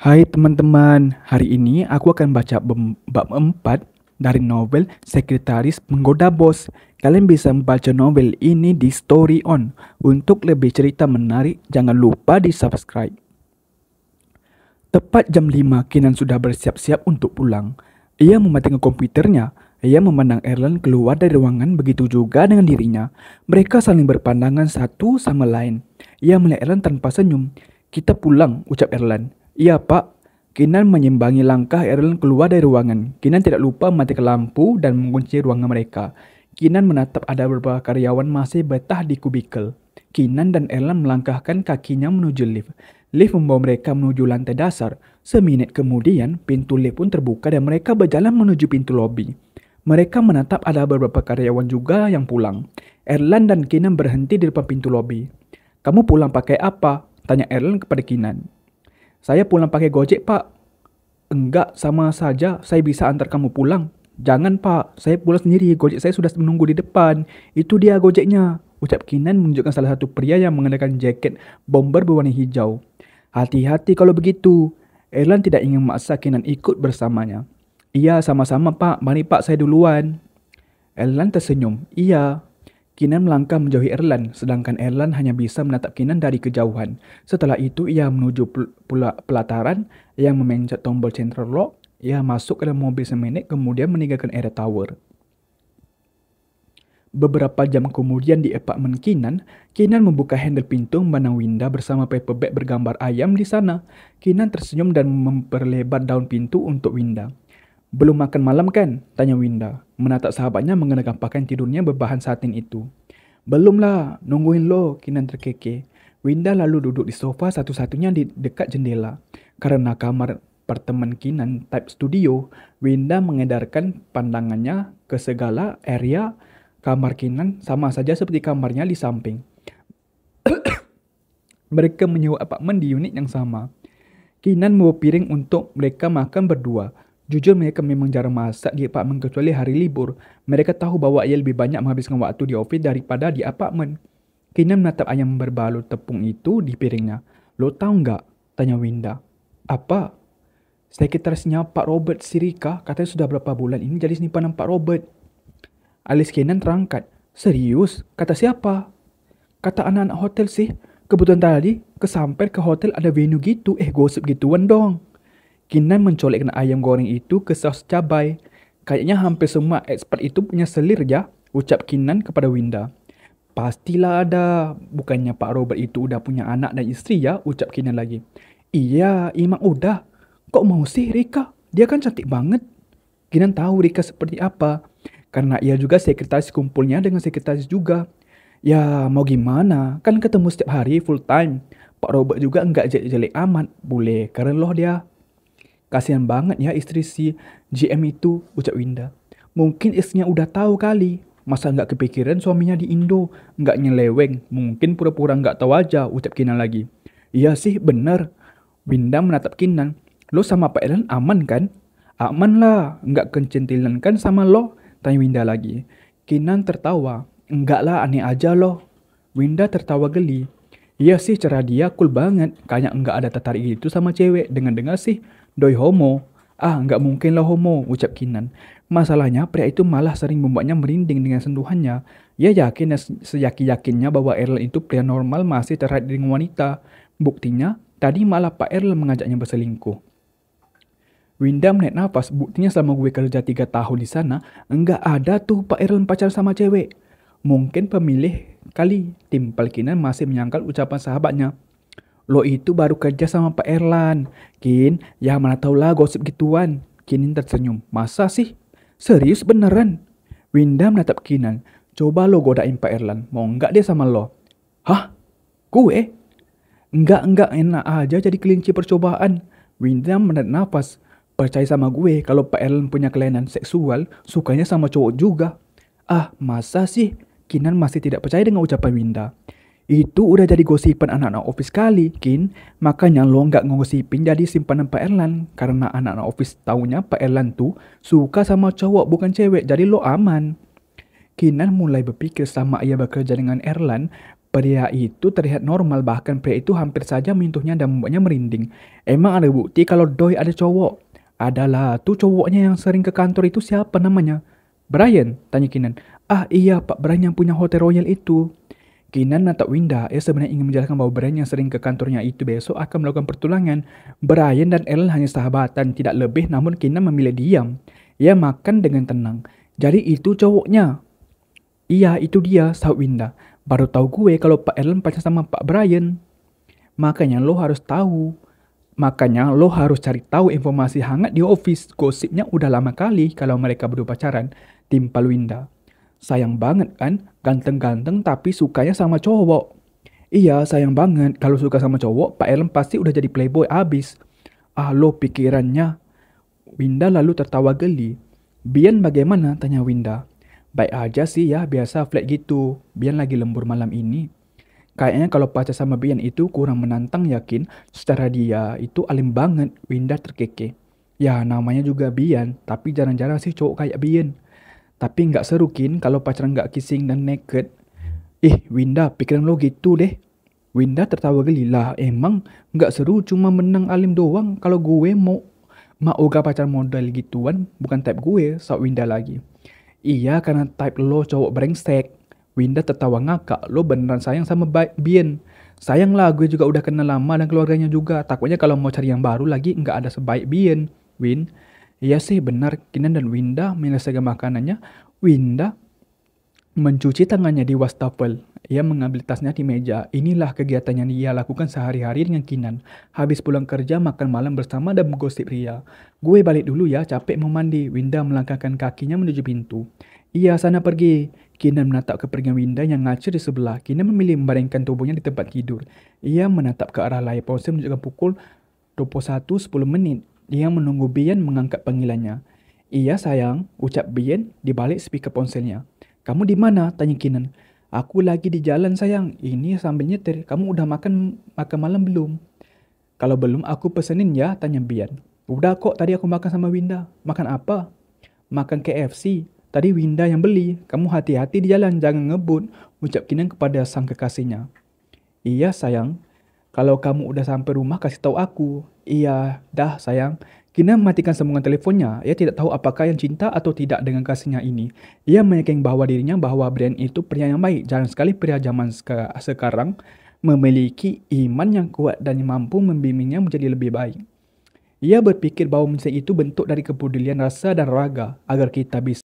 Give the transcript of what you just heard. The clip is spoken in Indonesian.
Hai teman-teman, hari ini aku akan baca bab 4 dari novel Sekretaris Menggoda Bos. Kalian bisa membaca novel ini di Story On. Untuk lebih cerita menarik, jangan lupa di subscribe. Tepat jam 5, Kinan sudah bersiap-siap untuk pulang. Ia mematikan komputernya. Ia memandang Erlen keluar dari ruangan, begitu juga dengan dirinya. Mereka saling berpandangan satu sama lain. Ia melihat Erlen tanpa senyum. Kita pulang, ucap Erlen. Iya pak. Kinan menyimbangi langkah Erlen keluar dari ruangan. Kinan tidak lupa mematikan lampu dan mengunci ruangan mereka. Kinan menatap ada beberapa karyawan masih betah di kubikel. Kinan dan Erlen melangkahkan kakinya menuju lift. Lift membawa mereka menuju lantai dasar. Seminit kemudian, pintu lift pun terbuka dan mereka berjalan menuju pintu lobi. Mereka menatap ada beberapa karyawan juga yang pulang. Erlen dan Kinan berhenti di depan pintu lobi. Kamu pulang pakai apa? Tanya Erlen kepada Kinan. Saya pulang pakai Gojek, Pak. Enggak, sama saja. Saya bisa antar kamu pulang. Jangan, Pak. Saya pulang sendiri. Gojek saya sudah menunggu di depan. Itu dia Gojeknya. Ucap Kinan menunjukkan salah satu pria yang mengenakan jaket bomber berwarna hijau. Hati-hati kalau begitu. Erlan tidak ingin memaksa Kinan ikut bersamanya. Iya, sama-sama, Pak. Mari, Pak. Saya duluan. Erlan tersenyum. Iya. Kinan melangkah menjauhi Erlan, sedangkan Erlan hanya bisa menatap Kinan dari kejauhan. Setelah itu ia menuju pelataran yang memencet tombol central lock. Ia masuk ke dalam mobil semenit kemudian meninggalkan area tower. Beberapa jam kemudian di apartemen Kinan, Kinan membuka handle pintu memandang Winda bersama paper bag bergambar ayam di sana. Kinan tersenyum dan memperlebar daun pintu untuk Winda. Belum makan malam kan? Tanya Winda, menatap sahabatnya mengenakan pakaian tidurnya berbahan satin itu. Belum lah, nungguin lo, Kinan terkekeh. Winda lalu duduk di sofa satu-satunya di dekat jendela. Karena kamar apartemen Kinan type studio, Winda mengedarkan pandangannya ke segala area kamar Kinan sama saja seperti kamarnya di samping. Mereka menyewa apartemen di unit yang sama. Kinan membawa piring untuk mereka makan berdua. Jujur mereka memang jarang masak di apartemen kecuali hari libur. Mereka tahu bahwa ia lebih banyak menghabiskan waktu di ofis daripada di apartemen. Kinan menatap ayam berbalut tepung itu di piringnya. Lo tahu nggak? Tanya Winda. Apa? Sekretarisnya Pak Robert Sirika katanya sudah berapa bulan ini jadi simpanan Pak Robert. Alis Kinan terangkat. Serius? Kata siapa? Kata anak-anak hotel sih. Kebetulan tadi kesamper ke hotel ada venue gitu. Gosip gituan dong. Kinan mencolekkan ayam goreng itu ke saus cabai. Kayaknya hampir semua expert itu punya selir ya, ucap Kinan kepada Winda. Pastilah ada. Bukannya Pak Robert itu udah punya anak dan istri ya, ucap Kinan lagi. Iya, emang udah. Kok mau sih Rika? Dia kan cantik banget. Kinan tahu Rika seperti apa. Karena ia juga sekretaris kumpulnya dengan sekretaris juga. Ya mau gimana, kan ketemu setiap hari full time. Pak Robert juga enggak jelek-jelek amat. Boleh keren loh dia. Kasihan banget ya istri si GM itu, ucap Winda. Mungkin istrinya udah tahu kali. Masa nggak kepikiran suaminya di Indo? Nggak nyeleweng. Mungkin pura-pura nggak tahu aja, ucap Kinan lagi. Iya sih, bener. Winda menatap Kinan. Lo sama Pak Elan aman kan? Aman lah, nggak kencentilan kan sama lo? Tanya Winda lagi. Kinan tertawa. Enggak lah, aneh aja loh. Winda tertawa geli. Iya sih, cara dia cool banget. Kayak enggak ada tertarik gitu sama cewek. Dengar-dengar sih, doi homo. Ah, nggak mungkin lah homo, ucap Kinan. Masalahnya, pria itu malah sering membuatnya merinding dengan sentuhannya. Ia yakin dan seyakin-yakinnya bahwa Erlen itu pria normal masih tertarik dengan wanita. Buktinya, tadi malah Pak Erlen mengajaknya berselingkuh. Winda menarik nafas, buktinya selama gue kerja 3 tahun di sana, enggak ada tuh Pak Erlen pacar sama cewek. Mungkin pemilih kali, timpal Kinan masih menyangkal ucapan sahabatnya. Lo itu baru kerja sama Pak Erlan. Kin, ya mana tau lah gosip gituan. Kinin tersenyum. Masa sih? Serius beneran? Winda menatap Kinan. Coba lo godain Pak Erlan. Mau nggak dia sama lo? Hah? Gue? Enggak, enak aja jadi kelinci percobaan. Winda menarik nafas. Percaya sama gue kalau Pak Erlan punya kelainan seksual, sukanya sama cowok juga. Ah, masa sih? Kinan masih tidak percaya dengan ucapan Winda. Itu udah jadi gosipan anak-anak office kali, Kin. Makanya lo nggak ngosipin jadi simpanan Pak Erlan. Karena anak-anak office taunya Pak Erlan tuh suka sama cowok bukan cewek, jadi lo aman. Kinan mulai berpikir sama ia bekerja dengan Erlan, Pria itu terlihat normal, bahkan pria itu hampir saja menyentuhnya dan membuatnya merinding. Emang ada bukti kalau Doi ada cowok? Adalah, tuh cowoknya yang sering ke kantor itu siapa namanya? Brian, tanya Kinan. Ah iya Pak, Brian yang punya Hotel Royal itu. Kinan natap Winda, ia sebenarnya ingin menjelaskan bahwa Brian yang sering ke kantornya itu besok akan melakukan pertulangan. Brian dan Ellen hanya sahabatan, tidak lebih, namun Kinan memilih diam. Ia makan dengan tenang. Jadi itu cowoknya. Iya, itu dia, sahut Winda. Baru tahu gue kalau Pak Ellen pacar sama Pak Brian. Makanya lo harus tahu. Makanya lo harus cari tahu informasi hangat di office. Gosipnya udah lama kali kalau mereka berdua pacaran. Timpal Winda. Sayang banget kan, ganteng-ganteng tapi sukanya sama cowok. Iya, sayang banget. Kalau suka sama cowok, Pak Ellen pasti udah jadi playboy abis. Ah, lo pikirannya. Winda lalu tertawa geli. Bian bagaimana? Tanya Winda. Baik aja sih ya, biasa flat gitu. Bian lagi lembur malam ini. Kayaknya kalau pacar sama Bian itu kurang menantang, yakin. Secara dia itu alim banget. Winda terkekeh. Ya namanya juga Bian, tapi jarang-jarang sih cowok kayak Bian. Tapi nggak seru Kin kalau pacaran nggak kissing dan naked. Winda, pikiran lo gitu deh. Winda tertawa geli. Lah emang nggak seru cuma menang alim doang. Kalau gue mau ogah pacar model gituan bukan type gue, saut Winda lagi. Iya karena type lo cowok brengsek. Winda tertawa ngakak. Lo beneran sayang sama Bien. Sayang lah, gue juga udah kenal lama dan keluarganya juga. Takutnya kalau mau cari yang baru lagi nggak ada sebaik Bien. Win. Iya sih benar. Kinan dan Winda menyelesaikan makanannya. Winda mencuci tangannya di wastafel. Ia mengambil tasnya di meja. Inilah kegiatan yang ia lakukan sehari-hari dengan Kinan. Habis pulang kerja, makan malam bersama dan menggosip ria. Gue balik dulu ya, capek mau mandi. Winda melangkahkan kakinya menuju pintu. Iya, sana pergi. Kinan menatap kepergian Winda yang ngacir di sebelah. Kinan memilih membaringkan tubuhnya di tempat tidur. Ia menatap ke arah layar ponsel menunjukkan pukul 21.10. Dia menunggu Bian mengangkat panggilannya. Iya sayang, ucap Bian di balik speaker ponselnya. Kamu di mana? Tanya Kinan. Aku lagi di jalan sayang. Ini sambil nyetir. Kamu udah makan malam belum? Kalau belum aku pesenin ya, tanya Bian. Udah kok, tadi aku makan sama Winda. Makan apa? Makan KFC. Tadi Winda yang beli. Kamu hati-hati di jalan, jangan ngebut, ucap Kinan kepada sang kekasihnya. Iya sayang. Kalau kamu udah sampai rumah kasih tahu aku. Iya, dah sayang. Kina mematikan sambungan teleponnya. Ia tidak tahu apakah yang cinta atau tidak dengan kasihnya ini. Ia meyakinkan bahwa dirinya bahwa Brian itu pria yang baik. Jarang sekali pria zaman sekarang memiliki iman yang kuat dan mampu membimbingnya menjadi lebih baik. Ia berpikir bahwa mencintai itu bentuk dari kepedulian rasa dan raga agar kita bisa